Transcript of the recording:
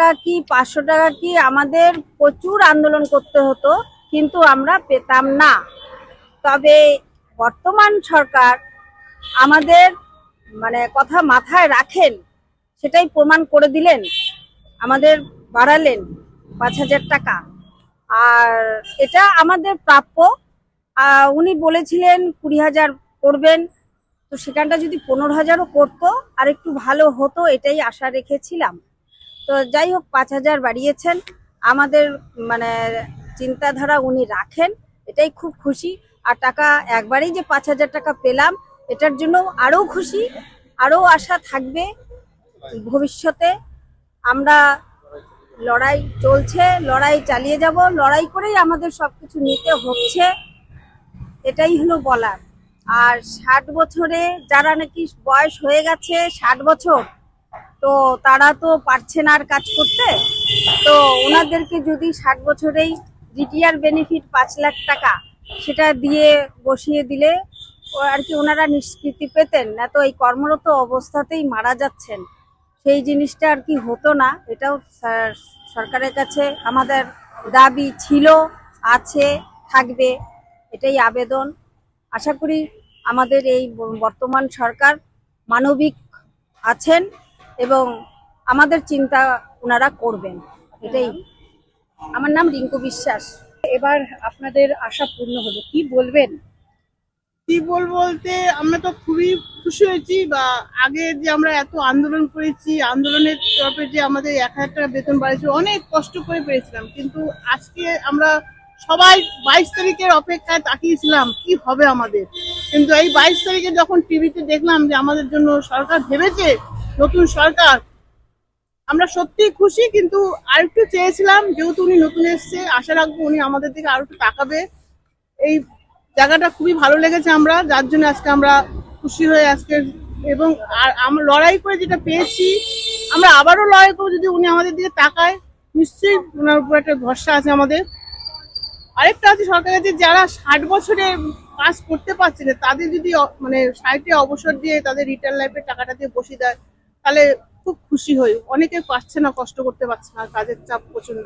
টাকা কি 500 টাকা কি আমাদের প্রচুর আন্দোলন করতে হতো, কিন্তু আমরা পেতাম না। তবে বর্তমান সরকার আমাদের কথা মাথায় রাখেন, সেটাই প্রমাণ করে দিলেন। আমাদের বাড়ালেন 5,000 টাকা, আর এটা আমাদের প্রাপ্য। উনি বলেছিলেন 20,000 করবেন, তো সেখানটা যদি 15,000ও করতো আর একটু ভালো হতো, এটাই আশা রেখেছিলাম। তো যাই হোক, 5,000 বাড়িয়েছেন। আমাদের চিন্তাধারা উনি রাখেন, এটাই খুব খুশি। আর টাকা একবারেই যে 5,000 টাকা পেলাম, এটার জন্য আরো খুশি, আরো আশা থাকবে ভবিষ্যতে। আমরা লড়াই চলছে, লড়াই চালিয়ে যাব, লড়াই করেই আমাদের সবকিছু নিতে হচ্ছে, এটাই হলো বলার। আর 60 বছরে যারা নাকি বয়স হয়ে গেছে 60 বছর, তো তারা তো পারছে না আর কাজ করতে। তো ওনাদেরকে যদি 60 বছরেই রিটায়ার বেনিফিট 5 লাখ টাকা সেটা দিয়ে বসিয়ে দিলে আর কি ওনারা নিষ্কৃতি পেতেন না, তো এই কর্মরত অবস্থাতেই মারা যাচ্ছেন, সেই জিনিসটা আর কি হতো না। এটাও সরকারের কাছে আমাদের দাবি ছিল, আছে, থাকবে, এটাই আবেদন। আশা করি আমাদের এই বর্তমান সরকার মানবিক আছেন এবং আমাদের চিন্তা ওনারা করবেন, এটাই। আমার নাম রিঙ্কু বিশ্বাস। এবার আপনাদের আশা পূর্ণ হলো, কি বলবেন? কি বলবো বলতে, আমরা তো খুবই খুশি হয়েছি। বা আগে যে আমরা এত আন্দোলন করেছি, আন্দোলনের তরফে যে আমাদের 1,000 টাকা বেতন বাড়িয়েছে, অনেক কষ্ট করে পেরেছিলাম। কিন্তু আজকে আমরা সবাই 22 তারিখের অপেক্ষায় তাকিয়েছিলাম কি হবে আমাদের। কিন্তু এই 22 তারিখে যখন টিভিতে দেখলাম যে আমাদের জন্য সরকার ভেবেছে, নতুন সরকার, আমরা সত্যি খুশি। কিন্তু আরেকটু চেয়েছিলাম, যেহেতু উনি নতুন এসছে, আশা রাখবো উনি আমাদের দিকে আরো একটু তাকাবে। এই জায়গাটা খুবই ভালো লেগেছে আমরা, যার জন্য আজকে আমরা খুশি হয়ে আজকে। এবং আমরা লড়াই করে যেটা পেয়েছি, আমরা আবারও লড়াই করবো যদি উনি আমাদের দিকে তাকায়। নিশ্চয়ই ওনার উপর একটা ভরসা আছে আমাদের। আরেকটা আছে সরকারের, যে যারা 60 বছরে কাজ করতে পারছে না, তাদের যদি 60-এ অবসর দিয়ে তাদের রিটায়ার লাইফের টাকাটা দিয়ে বসিয়ে দেয়, তাহলে খুব খুশি হই। অনেকে পারছে না, কষ্ট করতে পারছে না, কাজের চাপ প্রচন্ড।